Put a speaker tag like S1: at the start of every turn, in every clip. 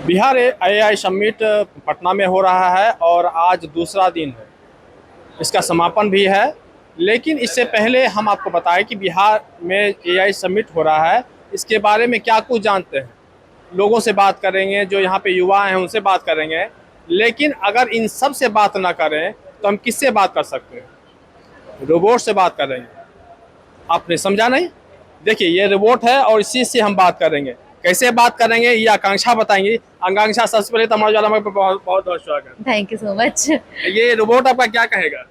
S1: Bihar AI summit Patna में हो रहा है और आज दूसरा दिन है। इसका समापन भी है। लेकिन इससे पहले हम आपको बताएं कि बिहार में एआई समिट हो रहा है, इसके बारे में क्या कुछ जानते हैं। लोगों से बात करेंगे, जो यहाँ पे युवा हैं उनसे बात करेंगे। लेकिन अगर इन सब से बात ना करें तो हम किससे बात कर सकते हैं? रोबोट से बात करेंगे। आपने समझा नहीं? देखिए, ये रोबोट है और इसी से हम बात करेंगे। कैसे बात करेंगे ये आकांक्षा बताएंगी। आकांक्षा, सबसे पहले तो हमारे ज्वालामुखी पे बहुत बहुत बहुत स्वागत।
S2: Thank you so much.
S1: ये रोबोट आपका क्या कहेगा?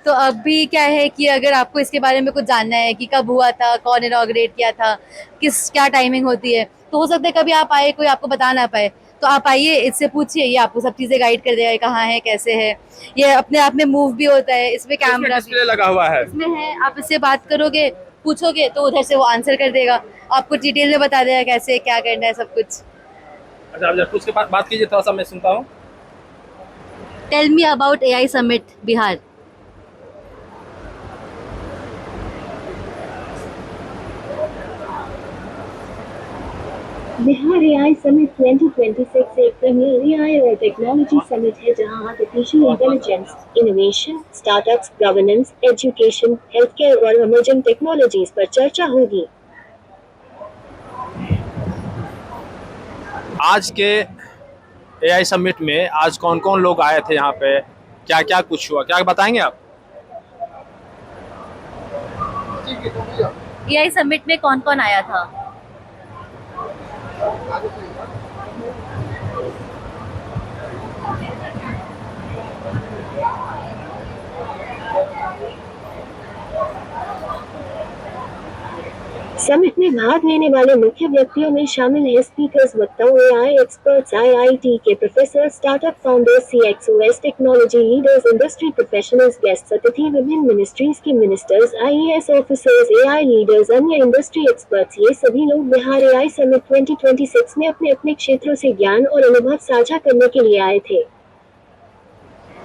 S2: तो अभी क्या है कि अगर आपको इसके बारे में कुछ जानना है कि कब हुआ था, कौन इनॉग्रेट किया था, किस क्या टाइमिंग होती है, तो हो सकता है कभी आप आए कोई आपको बता ना पाए, तो आप आइए, इससे पूछिए, ये आपको सब चीज़ें गाइड कर देगा कहाँ है कैसे है। ये अपने आप में मूव भी होता है, इसमें
S1: इसमें
S2: कैमरा भी
S1: डिस्प्ले लगा हुआ है।
S2: इसमें है। आप इससे बात करोगे, पूछोगे तो उधर से वो आंसर कर देगा, आपको डिटेल में बता देगा कैसे क्या करना है सब कुछ।
S1: अच्छा, आप जरा कुछ के बात कीजिए, थोड़ा सा मैं सुनता हूँ।
S2: Tell me about AI summit Bihar.
S3: Bihar AI summit 2026 एक प्रीमियर एआई और टेक्नोलॉजी समिट है जहां आर्टिफिशियल
S1: बहुत बहुत
S3: intelligence, innovation, startups, governance, education, health care और इमर्जिंग टेक्नोलॉजीज पर चर्चा होगी।
S1: आज के एआई समिट में आज कौन कौन लोग आए थे यहाँ पे, क्या क्या कुछ हुआ, क्या बताएंगे आप?
S2: एआई समिट में कौन कौन आया था?
S3: समिट में भाग लेने वाले मुख्य व्यक्तियों में शामिल हैं स्पीकर्स, वक्ताओं, एआई एक्सपर्ट्स, आईआईटी के professor, startup founders, CXOs technology leaders, industry professionals, guest अतिथि, विभिन्न मिनिस्ट्रीज के ministers, IAS officers, AI leaders, अन्य इंडस्ट्री एक्सपर्ट्स। ये सभी लोग बिहार एआई समिट 2026 में अपने अपने क्षेत्रों से ज्ञान और अनुभव साझा करने के लिए आए थे।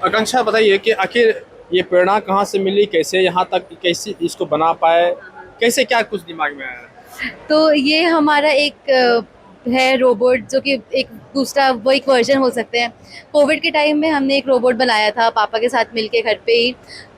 S1: आकांक्षा, बताइए कि आखिर ये प्रेरणा कहाँ से मिली, कैसे यहाँ तक, कैसे इसको बना पाए, कैसे, क्या कुछ दिमाग में आया?
S2: तो ये हमारा एक है रोबोट, जो कि एक दूसरा वो एक वर्जन हो सकते हैं। कोविड के टाइम में हमने एक रोबोट बनाया था पापा के साथ मिलके घर पे ही।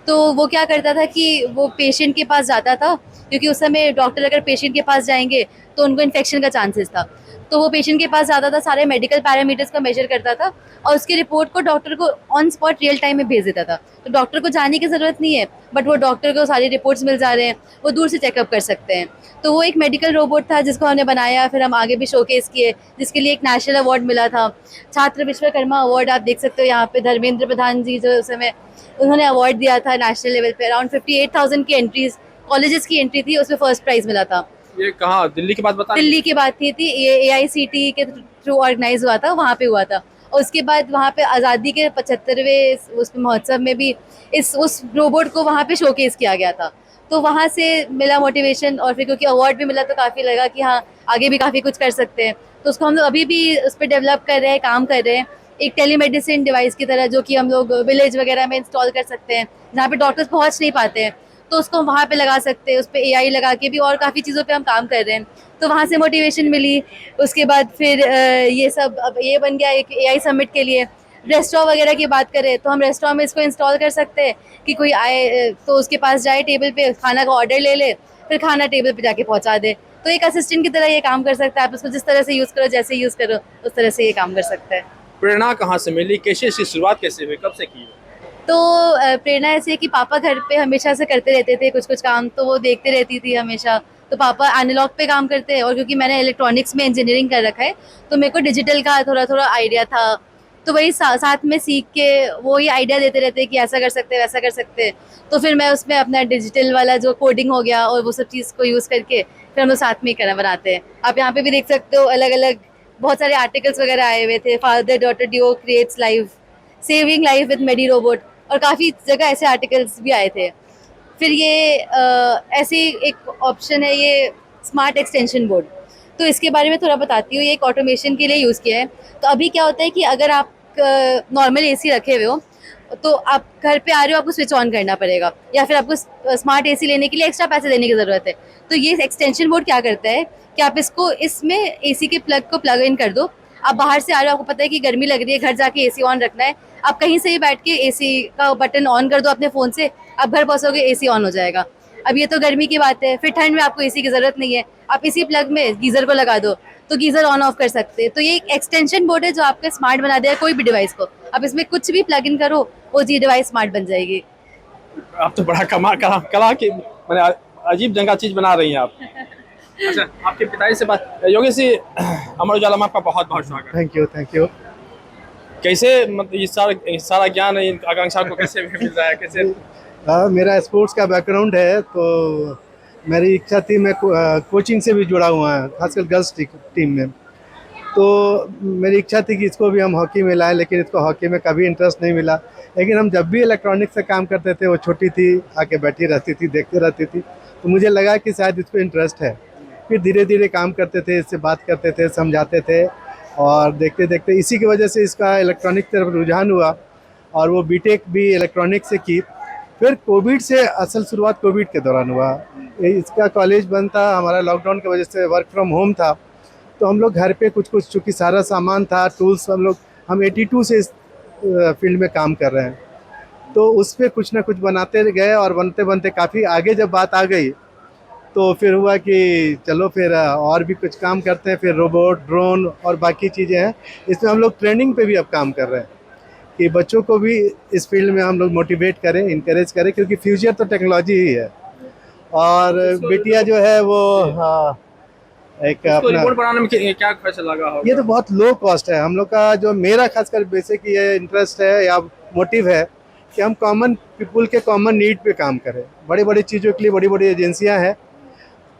S2: तो वो क्या करता था कि वो पेशेंट के पास जाता था, क्योंकि उस समय डॉक्टर अगर पेशेंट के पास जाएंगे तो उनको इन्फेक्शन का चांसेस था। तो वो पेशेंट के पास जाता था, सारे मेडिकल पैरामीटर्स का मेजर करता था और उसकी रिपोर्ट को डॉक्टर को ऑन स्पॉट रियल टाइम में भेज देता था। तो डॉक्टर को जाने की ज़रूरत नहीं है, बट वो डॉक्टर को सारी रिपोर्ट्स मिल जा रहे हैं, वो दूर से चेकअप कर सकते हैं। तो वो एक मेडिकल रोबोट था जिसको हमने बनाया, फिर हम आगे भी शोकेस किए, जिसके लिए एक नेशनल अवार्ड मिला था, छात्र विश्वकर्मा अवार्ड। आप देख सकते हो यहाँ पे धर्मेंद्र प्रधान जी जो उस समय उन्होंने अवार्ड दिया था नेशनल लेवल पे। अराउंड 58,000 की एंट्रीज, कॉलेजेस की एंट्री थी, उसमें फर्स्ट प्राइज मिला था।
S1: ये कहाँ, दिल्ली की बात बता रही
S2: दिल्ली की बात थी ये एआईसीटी के थ्रू ऑर्गेनाइज हुआ था, वहाँ पे हुआ था। और उसके बाद वहाँ पे आज़ादी के 75वें उस महोत्सव में भी इस उस रोबोट को वहाँ पे शोकेस किया गया था। तो वहाँ से मिला मोटिवेशन, और फिर क्योंकि अवार्ड भी मिला तो काफ़ी लगा कि हाँ, आगे भी काफ़ी कुछ कर सकते हैं। तो उसको हम लोग अभी भी उस पर डेवलप कर रहे हैं, काम कर रहे हैं, एक टेलीमेडिसिन डिवाइस की तरह, जो कि हम लोग विलेज वगैरह में इंस्टॉल कर सकते हैं जहाँ पे डॉक्टर्स पहुँच नहीं पाते हैं। तो उसको हम वहाँ पे लगा सकते हैं, उस पर एआई लगा के भी, और काफ़ी चीज़ों पे हम काम कर रहे हैं। तो वहाँ से मोटिवेशन मिली। उसके बाद फिर ये सब अब ये बन गया एक एआई समिट के लिए। रेस्टोरेंट वगैरह की बात करें तो हम रेस्टोरेंट में इसको इंस्टॉल कर सकते हैं कि कोई आए तो उसके पास जाए, टेबल पे खाना का ऑर्डर ले ले, फिर खाना टेबल पे जाके पहुँचा दे। तो एक असिस्टेंट की तरह ये काम कर सकता है। आप उसको जिस तरह से यूज़ करो, जैसे यूज़ करो, उस तरह से ये काम कर सकता है।
S1: प्रेरणा कहाँ से मिली, कैसे इसकी शुरुआत कैसे हुई, कब से की?
S2: तो प्रेरणा ऐसी है कि पापा घर पे हमेशा से करते रहते थे कुछ कुछ काम, तो वो देखते रहती थी हमेशा। तो पापा एनालॉग पे काम करते हैं, और क्योंकि मैंने इलेक्ट्रॉनिक्स में इंजीनियरिंग कर रखा है, तो मेरे को डिजिटल का थोड़ा थोड़ा आइडिया था। तो वही साथ में सीख के वो ही आइडिया देते रहते हैं कि ऐसा कर सकते हैं, वैसा कर सकते हैं। तो फिर मैं उसमें अपना डिजिटल वाला जो कोडिंग हो गया और वो सब चीज़ को यूज़ करके फिर हम लोग साथ में ही करना बनाते हैं। आप यहाँ पे भी देख सकते हो, अलग अलग बहुत सारे आर्टिकल्स वगैरह आए हुए थे। Father daughter duo creates life, saving life with medi robot, और काफ़ी जगह ऐसे आर्टिकल्स भी आए थे। फिर ये ऐसी एक ऑप्शन है, ये स्मार्ट एक्सटेंशन बोर्ड। तो इसके बारे में थोड़ा बताती हूँ। ये एक ऑटोमेशन के लिए यूज़ किया है। तो अभी क्या होता है कि अगर आप नॉर्मल एसी रखे हुए हो, तो आप घर पे आ रहे हो, आपको स्विच ऑन करना पड़ेगा, या फिर आपको स्मार्ट एसी लेने के लिए एक्स्ट्रा पैसे देने की ज़रूरत है। तो ये एक्सटेंशन बोर्ड क्या करता है कि आप इसको इसमें एसी के प्लग को प्लग इन कर दो, आप बाहर से आ रहे हो, आपको पता है कि गर्मी लग रही है, घर जाके एसी ऑन रखना है, आप कहीं से भी बैठ के एसी का बटन ऑन कर दो अपने फ़ोन से, आप घर पहुँचोगे एसी ऑन हो जाएगा। अब ये तो गर्मी की बात है, फिर ठंड में आपको एसी की ज़रूरत नहीं है, आप इसी प्लग में गीज़र को लगा दो तो गीज़र ऑन ऑफ कर सकते हैं। तो ये एक एक्सटेंशन बोर्ड है जो आपका स्मार्ट बना देगा कोई भी डिवाइस को। आप इसमें कुछ भी प्लग इन करो, वो जी डिवाइस स्मार्ट बन जाएगी।
S1: आप तो बड़ा कला की मैंने अजीब जगह चीज बना रही हैं आप। अच्छा, आपके पिताजी से बात, योगेश जी, अमर उजाला में आपका बहुत बहुत स्वागत।
S4: Thank you.
S1: कैसे मतलब ये सारा ज्ञान आकांक्षा को कैसे मिल रहा है, कैसे?
S4: मेरा स्पोर्ट्स का बैकग्राउंड है, तो मेरी इच्छा थी, मैं कोचिंग से भी जुड़ा हुआ है, खासकर गर्ल्स टीम में। तो मेरी इच्छा थी कि इसको भी हम हॉकी में लाएं, लेकिन इसको हॉकी में कभी इंटरेस्ट नहीं मिला। लेकिन हम जब भी इलेक्ट्रॉनिक्स से काम करते थे, वो छोटी थी, आके बैठी रहती थी, देखते रहती थी, तो मुझे लगा कि शायद इसको इंटरेस्ट है। फिर धीरे धीरे काम करते थे, इससे बात करते थे, समझाते थे, और देखते देखते इसी की वजह से इसका इलेक्ट्रॉनिक तरफ रुझान हुआ, और वो बीटेक भी इलेक्ट्रॉनिक से की। फिर कोविड से असल शुरुआत कोविड के दौरान हुआ। इसका कॉलेज बंद था, हमारा लॉकडाउन की वजह से वर्क फ्रॉम होम था, तो हम लोग घर पे कुछ चूँकि सारा सामान था, टूल्स, हम 82 से इस फील्ड में काम कर रहे हैं, तो उस पर कुछ ना कुछ बनाते गए, और बनते बनते काफ़ी आगे जब बात आ गई, तो फिर हुआ कि चलो फिर और भी कुछ काम करते हैं। फिर रोबोट, ड्रोन और बाकी चीज़ें हैं, इसमें हम लोग ट्रेनिंग पे भी अब काम कर रहे हैं कि बच्चों को भी इस फील्ड में हम लोग मोटिवेट करें, इनकरेज करें, क्योंकि फ्यूचर तो टेक्नोलॉजी ही है। और बिटिया जो है वो एक अपना
S1: रिपोर्ट बनाने में क्या खर्च लगा होगा?
S4: ये तो बहुत लो कॉस्ट है। हम लोग का जो, मेरा खासकर बेसिक ये इंटरेस्ट है या मोटिव है कि हम कॉमन पीपल के कॉमन नीड पे काम करें। बड़ी बड़ी चीज़ों के लिए बड़ी बड़ी एजेंसियां हैं,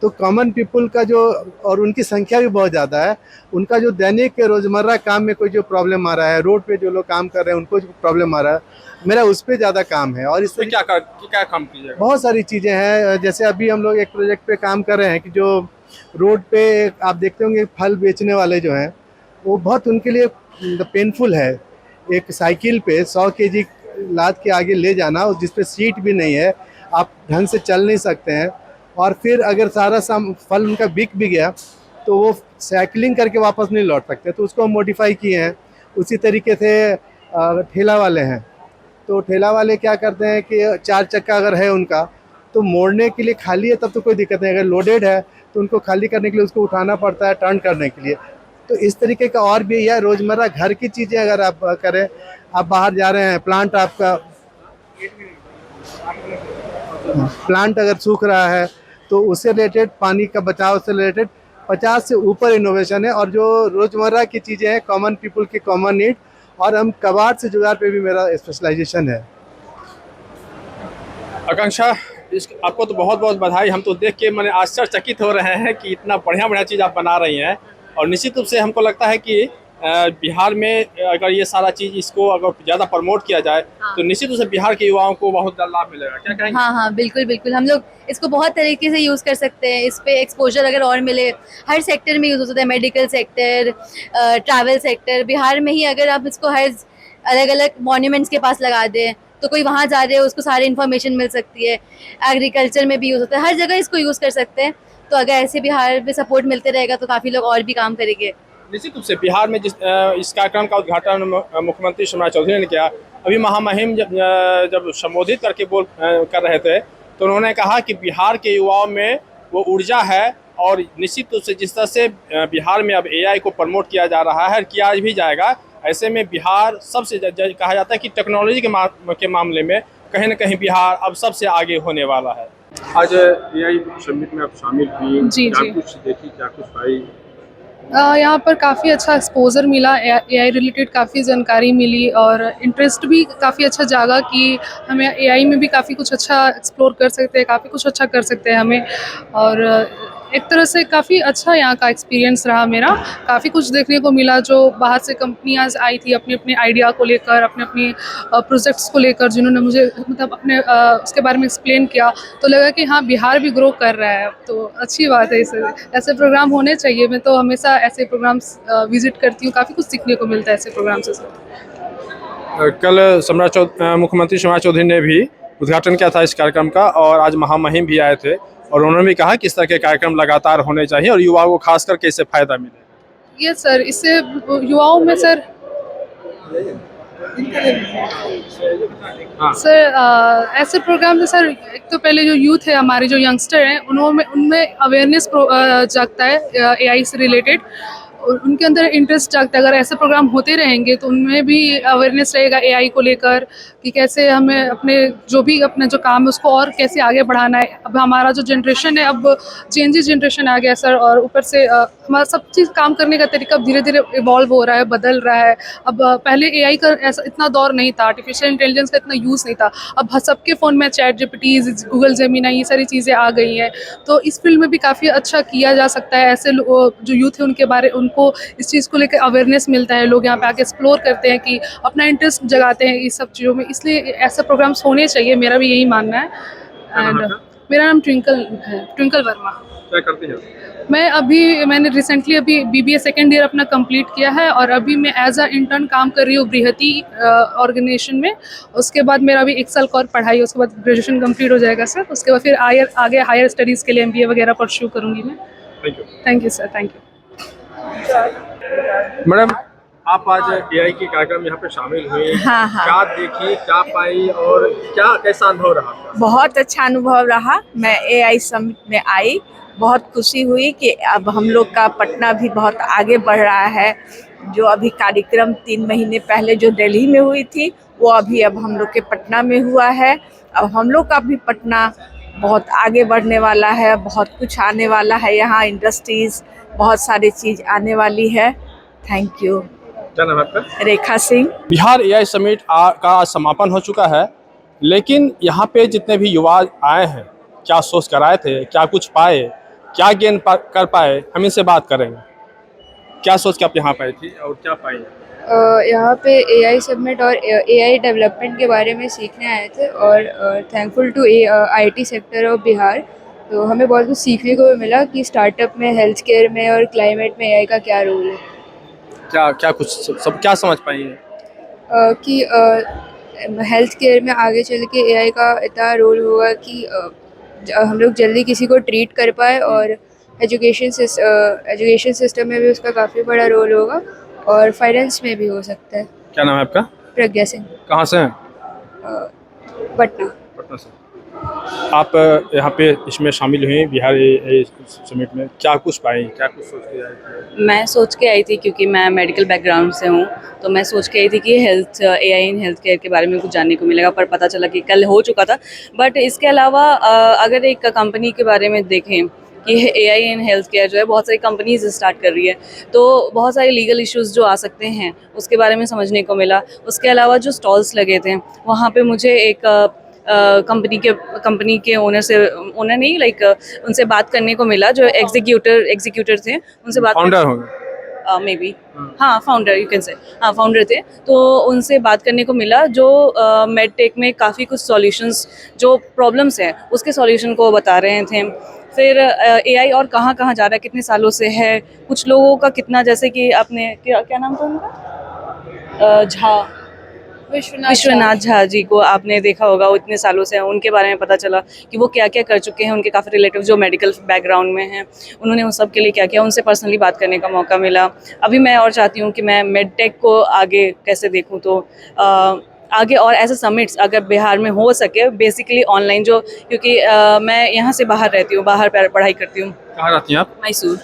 S4: तो कॉमन पीपल का जो, और उनकी संख्या भी बहुत ज़्यादा है, उनका जो दैनिक रोज़मर्रा काम में कोई जो प्रॉब्लम आ रहा है, रोड पे जो लोग काम कर रहे हैं उनको जो प्रॉब्लम आ रहा है, मेरा उस पर ज़्यादा काम है। और इसमें
S1: क्या काम कीजिएगा?
S4: बहुत सारी चीज़ें हैं। जैसे अभी हम लोग एक प्रोजेक्ट पे काम कर रहे हैं कि जो रोड पे आप देखते होंगे फल बेचने वाले जो हैं, वो बहुत उनके लिए पेनफुल है। एक साइकिल पे 100 केजी लाद के आगे ले जाना, जिस पे सीट भी नहीं है, आप ढंग से चल नहीं सकते हैं, और फिर अगर सारा फल उनका बिक भी गया तो वो साइकिलिंग करके वापस नहीं लौट सकते, तो उसको हम मॉडिफाई किए हैं। उसी तरीके से ठेला वाले हैं, तो ठेला वाले क्या करते हैं कि 4 चक्का अगर है उनका, तो मोड़ने के लिए खाली है तब तो कोई दिक्कत नहीं, अगर लोडेड है तो उनको खाली करने के लिए उसको उठाना पड़ता है, टर्न करने के लिए। तो इस तरीके का और भी, या रोज़मर्रा घर की चीज़ें अगर आप करें, आप बाहर जा रहे हैं, प्लांट अगर सूख रहा है तो उससे रिलेटेड, पानी का बचाव से रिलेटेड 50 से ऊपर इनोवेशन है। और जो रोज़मर्रा की चीज़ें हैं, कॉमन पीपल की कॉमन नीड, और हम कबाड़ से जुगाड़ पे भी मेरा स्पेशलाइजेशन है।
S1: आकांक्षा, आपको तो बहुत बहुत बधाई। हम तो देख के मैंने आश्चर्यचकित हो रहे हैं कि इतना बढ़िया बढ़िया चीज़ आप बना रही हैं, और निश्चित रूप से हमको लगता है कि बिहार में अगर ये सारा चीज़, इसको अगर ज़्यादा प्रमोट किया जाए,
S2: हाँ।
S1: तो निश्चित रूप से बिहार के युवाओं को बहुत लाभ मिलेगा। क्या कहेंगे?
S2: हाँ, बिल्कुल बिल्कुल, हम लोग इसको बहुत तरीके से यूज़ कर सकते हैं। इस पे एक्सपोजर अगर और मिले, हर सेक्टर में यूज़ हो सकता है, medical sector, travel sector. Bihar में ही अगर आप इसको हर अलग अलग मॉन्यूमेंट्स के पास लगा दें, तो कोई वहाँ जा रहे हो उसको सारी इन्फॉर्मेशन मिल सकती है। एग्रीकल्चर में भी यूज़ होता है, हर जगह इसको यूज़ कर सकते हैं। तो अगर ऐसे बिहार में सपोर्ट मिलते रहेगा तो काफ़ी लोग और भी काम करेंगे।
S1: निश्चित रूप से बिहार में इस कार्यक्रम का उद्घाटन मुख्यमंत्री शिवराज चौधरी ने किया। अभी महामहिम जब संबोधित करके कर रहे थे, तो उन्होंने कहा कि बिहार के युवाओं में वो ऊर्जा है, और निश्चित रूप से जिस तरह से बिहार में अब एआई को प्रमोट किया जा रहा है, किया भी जाएगा, ऐसे में बिहार सबसे कहा जाता है कि टेक्नोलॉजी के मामले में कहीं ना कहीं बिहार अब सबसे आगे होने वाला है। आज एआई समिट में आप शामिल हुई, क्या कुछ देखी, क्या कुछ पाई?
S5: यहाँ पर काफ़ी अच्छा एक्सपोजर मिला, एआई रिलेटेड काफ़ी जानकारी मिली, और इंटरेस्ट भी काफ़ी अच्छा जागा कि हमें एआई में भी काफ़ी कुछ अच्छा एक्सप्लोर कर सकते हैं, काफ़ी कुछ अच्छा कर सकते हैं हमें। और एक तरह से काफ़ी अच्छा यहाँ का एक्सपीरियंस रहा मेरा। काफ़ी कुछ देखने को मिला, जो बाहर से कंपनियाँ आई थी अपने अपने आइडिया को लेकर, अपने अपने प्रोजेक्ट्स को लेकर, जिन्होंने मुझे मतलब अपने उसके बारे में एक्सप्लेन किया, तो लगा कि हाँ, बिहार भी ग्रो कर रहा है। तो अच्छी बात है, ऐसे प्रोग्राम होने चाहिए। मैं तो हमेशा ऐसे प्रोग्राम्स विजिट करती हूँ, काफ़ी कुछ सीखने को मिलता है ऐसे प्रोग्राम से।
S1: कल मुख्यमंत्री शिवराज चौधरी ने भी उद्घाटन किया था इस कार्यक्रम का, और आज महामहिम भी आए थे, और उन्होंने भी कहा कि इस तरह के कार्यक्रम लगातार होने चाहिए और युवाओं को खास करके इससे फायदा मिले।
S5: यस सर, इससे युवाओं में सर
S1: हाँ।
S5: सर ऐसे प्रोग्राम में सर एक तो पहले जो यूथ है हमारे जो यंगस्टर हैं उनमें अवेयरनेस जागता है एआई से रिलेटेड, और उनके अंदर इंटरेस्ट जागता है। अगर ऐसे प्रोग्राम होते रहेंगे तो उनमें भी अवेयरनेस रहेगा एआई को लेकर कि कैसे हमें अपना जो काम है उसको और कैसे आगे बढ़ाना है। अब हमारा जो जनरेशन है, अब चेंजेस जनरेशन आ गया सर, और ऊपर से हमारा सब चीज़ काम करने का तरीका अब धीरे धीरे इवॉल्व हो रहा है, बदल रहा है। अब पहले एआई का ऐसा इतना दौर नहीं था, आर्टिफिशियल इंटेलिजेंस का इतना यूज़ नहीं था। अब सबके फ़ोन में चैट जीपीटी, गूगल जेमिनी, ये सारी चीज़ें आ गई हैं। तो इस फील्ड में भी काफ़ी अच्छा किया जा सकता है। ऐसे जो यूथ है उनको इस चीज़ को लेकर अवेयरनेस मिलता है, लोग यहाँ पे आके एक्सप्लोर करते हैं कि अपना इंटरेस्ट जगाते हैं इस सब चीज़ों में, इसलिए ऐसे प्रोग्राम्स होने चाहिए, मेरा भी यही मानना है। एंड मेरा नाम ट्विंकल वर्मा।
S1: क्या करती हैं?
S5: मैंने रिसेंटली अभी बीबीए सेकेंड ईयर अपना कंप्लीट किया है, और अभी मैं एज अ इंटर्न काम कर रही हूँ बृहति ऑर्गेनाइजेशन में। उसके बाद मेरा अभी 1 साल का और पढ़ाई है, उसके बाद ग्रेजुएशन कंप्लीट हो जाएगा सर। उसके बाद फिर आगे हायर स्टडीज़ के लिए MBA वगैरह परस्यू करूँगी मैं। Thank you sir, thank you.
S1: Madam, आप आज एआई के कार्यक्रम यहाँ पे शामिल हुई।
S6: हाँ, हाँ।
S1: क्या देखी, क्या पाई और क्या कैसा अनुभव रहा आपका?
S6: बहुत अच्छा अनुभव रहा। मैं एआई समिट में आई, बहुत खुशी हुई कि अब हम लोग का पटना भी बहुत आगे बढ़ रहा है। जो अभी कार्यक्रम 3 महीने पहले जो दिल्ली में हुई थी, वो अभी अब हम लोग के पटना में हुआ है। अब हम लोग का भी पटना बहुत आगे बढ़ने वाला है, बहुत कुछ आने वाला है। यहाँ इंडस्ट्रीज़, बहुत सारी चीज़ आने वाली है। Thank you.
S1: क्या नाम है आपका?
S6: रेखा सिंह।
S1: बिहार एआई समिट का समापन हो चुका है, लेकिन यहाँ पे जितने भी युवा आए हैं, क्या सोच कर आए थे, क्या कुछ पाए, क्या गेन कर पाए, हम इनसे बात करेंगे। क्या सोच के आप यहाँ पे आई थी और क्या पाई?
S7: यहाँ पे एआई समिट और एआई डेवलपमेंट के बारे में सीखने आए थे, और thankful to IT sector of Bihar. तो हमें बहुत कुछ सीखने को भी मिला कि स्टार्टअप में, हेल्थ केयर में और क्लाइमेट में एआई का क्या रोल है।
S1: क्या कुछ सब क्या समझ पाई हैं?
S7: कि हेल्थ केयर में आगे चल के एआई का इतना रोल होगा कि हम लोग जल्दी किसी को ट्रीट कर पाए, और एजुकेशन सिस्टम में भी उसका काफ़ी बड़ा रोल होगा, और फाइनेंस में भी हो सकता है।
S1: क्या नाम है आपका?
S7: प्रज्ञा सिंह।
S1: कहाँ से हैं?
S7: पटना।
S1: पटना से। आप यहाँ पे इसमें शामिल हुए बिहार एआई समिट में, क्या कुछ पाई, क्या कुछ सोच के आई थी?
S8: मैं सोच के आई थी, क्योंकि मैं मेडिकल बैकग्राउंड से हूँ, तो मैं सोच के आई थी कि एआई इन हेल्थ केयर के बारे में कुछ जानने को मिलेगा, पर पता चला कि कल हो चुका था। बट इसके अलावा अगर एक कंपनी के बारे में देखें कि एआई इन हेल्थ केयर जो है बहुत सारी कंपनीज स्टार्ट कर रही है, तो बहुत सारे लीगल इश्यूज़ जो आ सकते हैं उसके बारे में समझने को मिला। उसके अलावा जो स्टॉल्स लगे थे वहाँ पे मुझे एक कंपनी के ओनर नहीं, उनसे बात करने को मिला, जो एग्जीक्यूटर थे, उनसे बात
S1: फाउंडर होंगे
S8: मे बी, हाँ फाउंडर, यू कैन से, हाँ फाउंडर थे। तो उनसे बात करने को मिला, जो मेडटेक में काफ़ी कुछ सॉल्यूशंस, जो प्रॉब्लम्स हैं उसके सॉल्यूशन को बता रहे थे। फिर एआई और कहाँ कहाँ जा रहा है, कितने सालों से है, कुछ लोगों का कितना, जैसे कि आपने क्या नाम था उनका, झा, विश्वनाथ झा जी को आपने देखा होगा, वो इतने सालों से हैं, उनके बारे में पता चला कि वो क्या क्या कर चुके हैं। उनके काफ़ी रिलेटिव जो मेडिकल बैकग्राउंड में हैं, उन्होंने उन सब के लिए क्या किया, उनसे पर्सनली बात करने का मौका मिला। अभी मैं और चाहती हूँ कि मैं मेडटेक को आगे कैसे देखूँ, तो आगे और ऐसे समिट्स अगर बिहार में हो सके, बेसिकली ऑनलाइन, जो क्योंकि मैं यहाँ से बाहर रहती हूँ, बाहर पढ़ाई करती हूँ।
S1: कहाँ रहती हैं आप?
S8: मैसूर।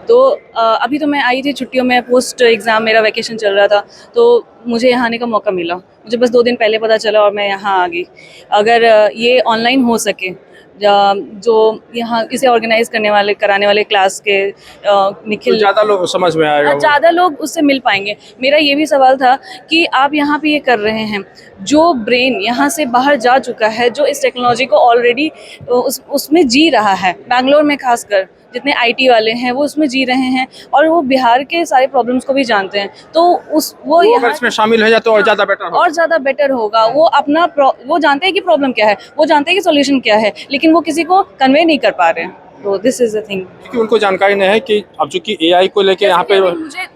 S8: तो अभी तो मैं आई थी छुट्टियों में, पोस्ट एग्ज़ाम मेरा वैकेशन चल रहा था, तो मुझे यहाँ आने का मौका मिला। मुझे बस 2 दिन पहले पता चला और मैं यहाँ आ गई। अगर ये ऑनलाइन हो सके, जो यहाँ इसे ऑर्गेनाइज कराने वाले क्लास के निखिल,
S1: तो ज़्यादा लोग समझ में आएगा,
S8: ज़्यादा लोग उससे मिल पाएंगे। मेरा ये भी सवाल था कि आप यहाँ पे ये कर रहे हैं, जो ब्रेन यहाँ से बाहर जा चुका है, जो इस टेक्नोलॉजी को ऑलरेडी उसमें जी रहा है, बैंगलोर में खासकर जितने आईटी वाले हैं वो उसमें जी रहे हैं, और वो बिहार के सारे प्रॉब्लम्स को भी जानते हैं, तो वो
S1: अगर इसमें शामिल हो जाए तो और ज़्यादा बेटर होगा।
S8: और ज़्यादा बेटर होगा। वो जानते हैं कि प्रॉब्लम क्या है, वो जानते हैं कि सॉल्यूशन क्या है, लेकिन वो किसी को कन्वे नहीं कर पा रहे हैं। तो दिस इज द थिंग,
S1: क्योंकि उनको जानकारी नहीं है कि अब चूंकि एआई को लेके यहाँ पे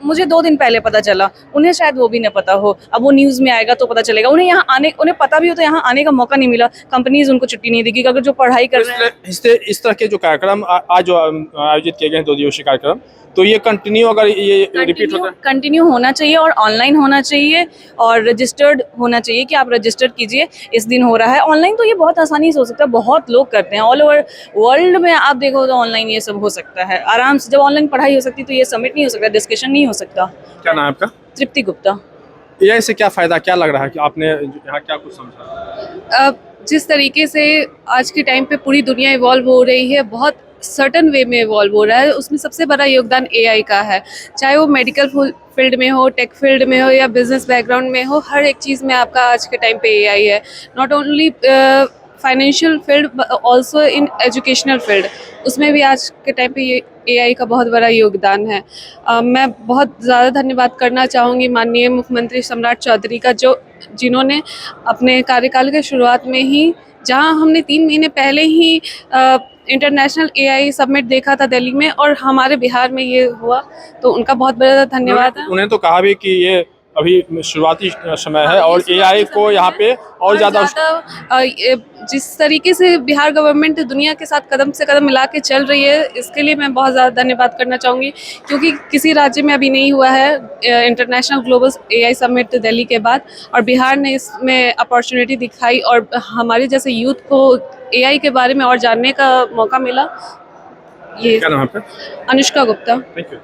S8: मुझे 2 दिन पहले पता चला, उन्हें शायद वो भी न पता हो। अब वो न्यूज़ में आएगा तो पता चलेगा। उन्हें पता भी हो तो यहाँ आने का मौका नहीं मिला, कंपनीज उनको छुट्टी नहीं देगी। अगर जो पढ़ाई कर रहे हैं,
S1: इस तरह के जो कार्यक्रम आज जो आयोजित किए गए हैं, 2 दिवसीय कार्यक्रम, तो ये कंटिन्यू अगर ये रिपीट होता है,
S8: कंटिन्यू होना चाहिए और ऑनलाइन होना चाहिए और रजिस्टर्ड होना चाहिए कि आप रजिस्टर कीजिए इस दिन हो रहा है। ऑनलाइन तो ये बहुत आसानी से हो सकता है, बहुत लोग करते हैं, ऑल ओवर वर्ल्ड में आप देखो तो ऑनलाइन ये सब हो सकता है आराम से। जब ऑनलाइन पढ़ाई हो सकती है तो ये सबमिट नहीं हो सकता, डिस्कशन नहीं हो सकता।
S1: क्या नाम है आपका?
S8: तृप्ति गुप्ता।
S1: एआई से क्या फ़ायदा, क्या लग रहा है कि आपने यहाँ क्या कुछ समझा?
S5: जिस तरीके से आज के टाइम पे पूरी दुनिया इवॉल्व हो रही है, बहुत सर्टन वे में इवॉल्व हो रहा है, उसमें सबसे बड़ा योगदान एआई का है। चाहे वो मेडिकल फील्ड में हो, टेक फील्ड में हो या बिजनेस बैकग्राउंड में हो, हर एक चीज़ में आपका आज के टाइम पे एआई है। Not only financial field, also in educational field, उसमें भी आज के टाइम पे ये एआई का बहुत बड़ा योगदान है। मैं बहुत ज़्यादा धन्यवाद करना चाहूँगी माननीय मुख्यमंत्री सम्राट चौधरी का, जिन्होंने अपने कार्यकाल के शुरुआत में ही, जहां हमने 3 महीने पहले ही इंटरनेशनल एआई समिट देखा था दिल्ली में और हमारे बिहार में ये हुआ, तो उनका बहुत बड़ा धन्यवाद है।
S1: उन्हें तो कहा भी कि ये अभी शुरुआती समय है और एआई को यहाँ पे और ज़्यादा
S5: जिस तरीके से बिहार गवर्नमेंट दुनिया के साथ कदम से कदम मिला के चल रही है, इसके लिए मैं बहुत ज़्यादा धन्यवाद करना चाहूँगी, क्योंकि किसी राज्य में अभी नहीं हुआ है international global AI summit Delhi के बाद, और बिहार ने इसमें अपॉर्चुनिटी दिखाई और हमारे जैसे यूथ को एआई के बारे में और जानने का मौका मिला। ये
S1: क्या नाम है आपका?
S5: अनुष्का गुप्ता।
S1: Thank you.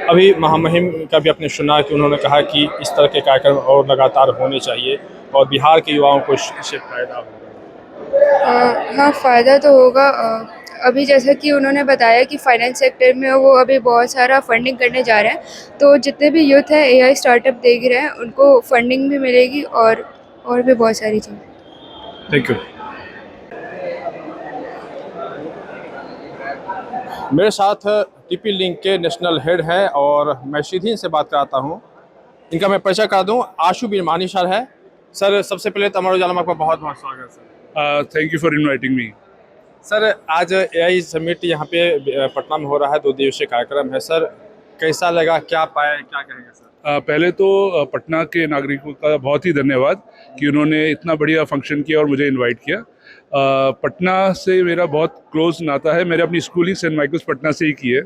S1: अभी महामहिम का भी आपने सुना कि उन्होंने कहा कि इस तरह के कार्यक्रम और लगातार होने चाहिए और बिहार के युवाओं को इससे फ़ायदा होगा।
S7: हाँ, फ़ायदा तो होगा। अभी जैसा कि उन्होंने बताया कि फाइनेंस सेक्टर में वो अभी बहुत सारा फंडिंग करने जा रहे हैं, तो जितने भी यूथ हैं एआई स्टार्टअप देख रहे हैं, उनको फंडिंग भी मिलेगी और भी बहुत सारी चीज़ें।
S1: Thank you. मेरे साथ टीपी लिंक के नेशनल हेड हैं और मैं सीधी इनसे बात कराता हूँ। इनका मैं परिचय करा दूँ, आशु बिरमानी सर है। सर, सबसे पहले तो अमर उजाला में आपका बहुत बहुत स्वागत है sir.
S9: Thank you for inviting me.
S1: Sir, आज एआई समिट यहाँ पे पटना में हो रहा है, 2 दिवसीय कार्यक्रम है। सर, कैसा लगा, क्या पाए, क्या कहेंगे सर?
S9: पहले तो पटना के नागरिकों का बहुत ही धन्यवाद कि उन्होंने इतना बढ़िया फंक्शन किया और मुझे इनवाइट किया। पटना से मेरा बहुत क्लोज नाता है, मैंने अपनी स्कूलिंग सेंट माइकल्स पटना से ही की है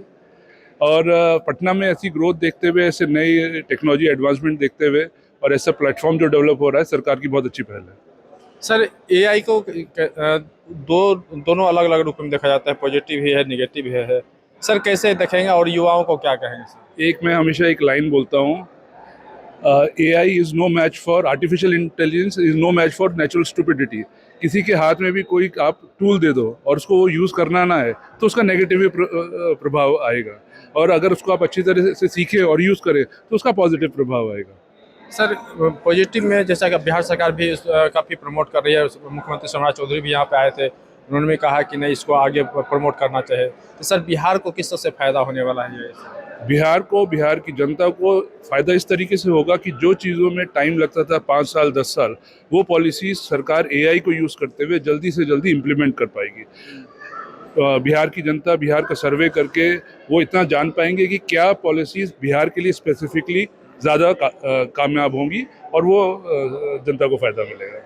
S9: और पटना में ऐसी ग्रोथ देखते हुए, ऐसे नई टेक्नोलॉजी एडवांसमेंट देखते हुए और ऐसा प्लेटफॉर्म जो डेवलप हो रहा है, सरकार की बहुत अच्छी पहल है।
S1: सर, एआई को दोनों अलग अलग रूप में देखा जाता है, पॉजिटिव भी है, निगेटिव भी है। सर, कैसे देखेंगे और युवाओं को क्या कहेंगे सर?
S9: एक मैं हमेशा एक लाइन बोलता हूँ, AI is no match for artificial intelligence, is no match for natural stupidity. किसी के हाथ में भी कोई आप टूल दे दो और उसको वो यूज़ करना ना है तो उसका नेगेटिव प्रभाव आएगा, और अगर उसको आप अच्छी तरह से सीखें और यूज़ करें तो उसका पॉजिटिव प्रभाव आएगा।
S1: सर, पॉजिटिव में जैसा कि बिहार सरकार भी काफ़ी प्रमोट कर रही है, मुख्यमंत्री सम्राट चौधरी भी यहाँ पे आए थे, उन्होंने भी कहा कि नहीं, इसको आगे प्रमोट करना चाहिए। तो सर, बिहार को किस तरह से फ़ायदा होने वाला है ये?
S9: बिहार को, बिहार की जनता को फ़ायदा इस तरीके से होगा कि जो चीज़ों में टाइम लगता था 5 साल 10 साल, वो पॉलिसीज़ सरकार AI को यूज़ करते हुए जल्दी से जल्दी इम्प्लीमेंट कर पाएगी। बिहार की जनता बिहार का सर्वे करके वो इतना जान पाएंगे कि क्या पॉलिसीज़ बिहार के लिए स्पेसिफिकली ज़्यादा कामयाब होंगी और वो जनता को फ़ायदा मिलेगा।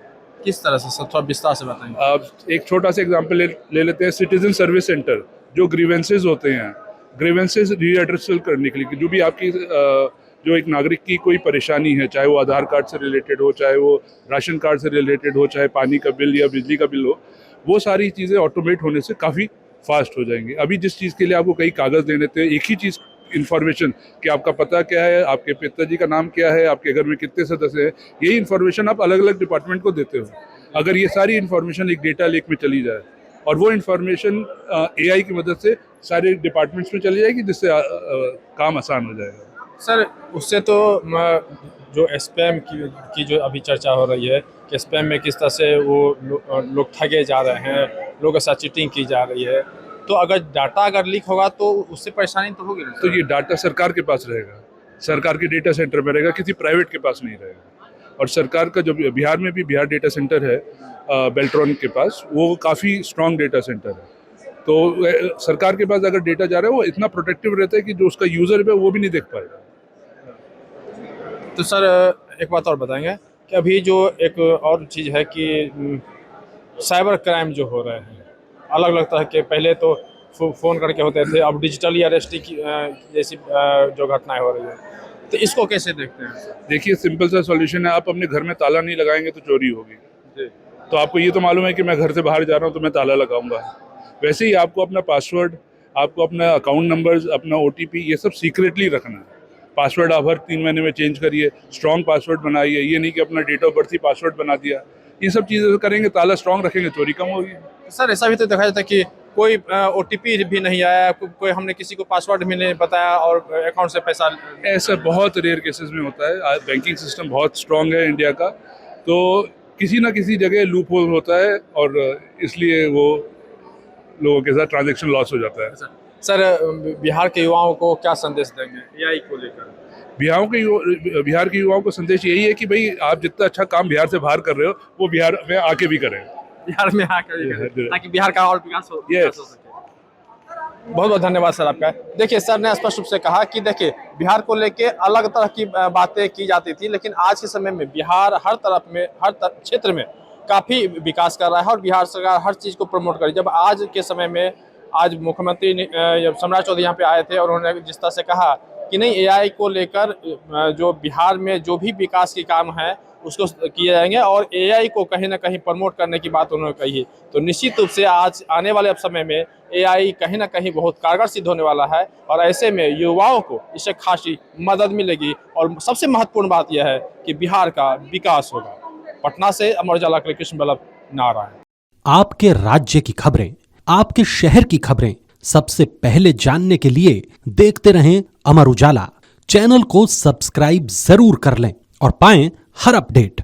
S1: किस तरह से सर, थोड़ा विस्तार से बताएंगे?
S9: आप एक छोटा सा एग्जांपल ले लेते हैं, सिटीजन सर्विस सेंटर, जो ग्रीवेंसेज होते हैं, ग्रीवेंसेज रीएड्रेसल करने के लिए, जो भी आपकी जो एक नागरिक की कोई परेशानी है, चाहे वो आधार कार्ड से रिलेटेड हो, चाहे वो राशन कार्ड से रिलेटेड हो, चाहे पानी का बिल या बिजली का बिल हो, वो सारी चीज़ें ऑटोमेट होने से काफ़ी फास्ट हो जाएंगी। अभी जिस चीज़ के लिए आपको कई कागज़ देने थे, एक ही चीज़ इन्फॉर्मेशन कि आपका पता क्या है, आपके पिताजी का नाम क्या है, आपके घर में कितने सदस्य हैं, यही इन्फॉर्मेशन आप अलग अलग डिपार्टमेंट को देते हो। अगर ये सारी इन्फॉर्मेशन एक डेटा लेक में चली जाए और वो इन्फॉर्मेशन AI की मदद से सारे डिपार्टमेंट्स में चली जाएगी, जिससे काम आसान हो जाएगा।
S1: सर, उससे तो जो स्पैम की जो अभी चर्चा हो रही है कि स्पैम में किस तरह से वो लोग ठगे जा रहे हैं, लोगों के साथ चीटिंग की जा रही है, तो अगर डाटा अगर लीक होगा तो उससे परेशानी तो होगी।
S9: तो ये डाटा सरकार के पास रहेगा, सरकार के डेटा सेंटर में रहेगा, किसी प्राइवेट के पास नहीं रहेगा। और सरकार का जो बिहार में भी बिहार डेटा सेंटर है बेल्ट्रॉन के पास, वो काफ़ी स्ट्रॉन्ग डेटा सेंटर है। तो सरकार के पास अगर डेटा जा रहा है, वो इतना प्रोटेक्टिव रहता है कि जो उसका यूज़र है वो भी नहीं देख पाएगा।
S1: तो सर, एक बात और बताएंगे कि अभी जो एक और चीज़ है कि साइबर क्राइम जो हो रहे हैं, अलग अलग तरह के, पहले तो फ़ोन करके होते थे, अब डिजिटली अरेस्ट की जैसी जो घटनाएं हो रही है, तो इसको कैसे देखते हैं?
S9: देखिए सिंपल सा सॉल्यूशन है, आप अपने घर में ताला नहीं लगाएंगे तो चोरी होगी। तो आपको ये तो मालूम है कि मैं घर से बाहर जा रहा हूँ तो मैं ताला लगाऊंगा। वैसे ही आपको अपना पासवर्ड, आपको अपना अकाउंट नंबर्स, अपना OTP ये सब सीक्रेटली रखना है। पासवर्ड आप हर 3 महीने में चेंज करिए, स्ट्रॉन्ग पासवर्ड बनाइए, ये नहीं कि अपना डेट ऑफ बर्थ ही पासवर्ड बना दिया। ये सब चीज़ें करेंगे, ताला स्ट्रॉन्ग रखेंगे, चोरी कम होगी।
S1: सर ऐसा भी तो देखा जाता है कि कोई OTP भी नहीं आया, कोई हमने किसी को पासवर्ड भी नहीं बताया और अकाउंट से पैसा,
S9: ऐसा बहुत रेयर केसेस में होता है। आज बैंकिंग सिस्टम बहुत स्ट्रांग है इंडिया का, तो किसी ना किसी जगह लूप होल होता है और इसलिए वो लोगों के साथ ट्रांजैक्शन लॉस हो जाता है।
S1: सर बिहार के युवाओं को क्या संदेश देंगे AI को लेकर?
S9: बिहार के युवाओं को संदेश यही है कि भाई आप जितना अच्छा काम बिहार से बाहर कर रहे हो वो बिहार में आके भी करें।
S1: बिहार में आकर ताकि बिहार का और विकास हो
S9: Yes.
S1: बहुत बहुत धन्यवाद सर आपका। देखिए सर ने स्पष्ट रूप से कहा कि देखिए बिहार को लेके अलग तरह की बातें की जाती थी, लेकिन आज के समय में बिहार हर तरफ में, हर क्षेत्र में काफ़ी विकास कर रहा है और बिहार सरकार हर चीज़ को प्रमोट कर रही है। जब आज के समय में आज मुख्यमंत्री सम्राट चौधरी यहाँ पे आए थे और उन्होंने जिस तरह से कहा कि नहीं AI को लेकर जो बिहार में जो भी विकास के काम है उसको किए जाएंगे और AI को कहीं ना कहीं प्रमोट करने की बात उन्होंने कही है, तो निश्चित रूप से आज आने वाले समय में AI कहीं ना कहीं बहुत कारगर सिद्ध होने वाला है और ऐसे में युवाओं को इससे खासी मदद मिलेगी और सबसे महत्वपूर्ण बात यह है कि बिहार का विकास होगा। पटना से अमर उजाला के लिए कृष्ण बल्लभ नारायण।
S10: आपके राज्य की खबरें, आपके शहर की खबरें सबसे पहले जानने के लिए देखते रहें अमर उजाला। चैनल को सब्सक्राइब जरूर कर लें और पाएं हर अपडेट।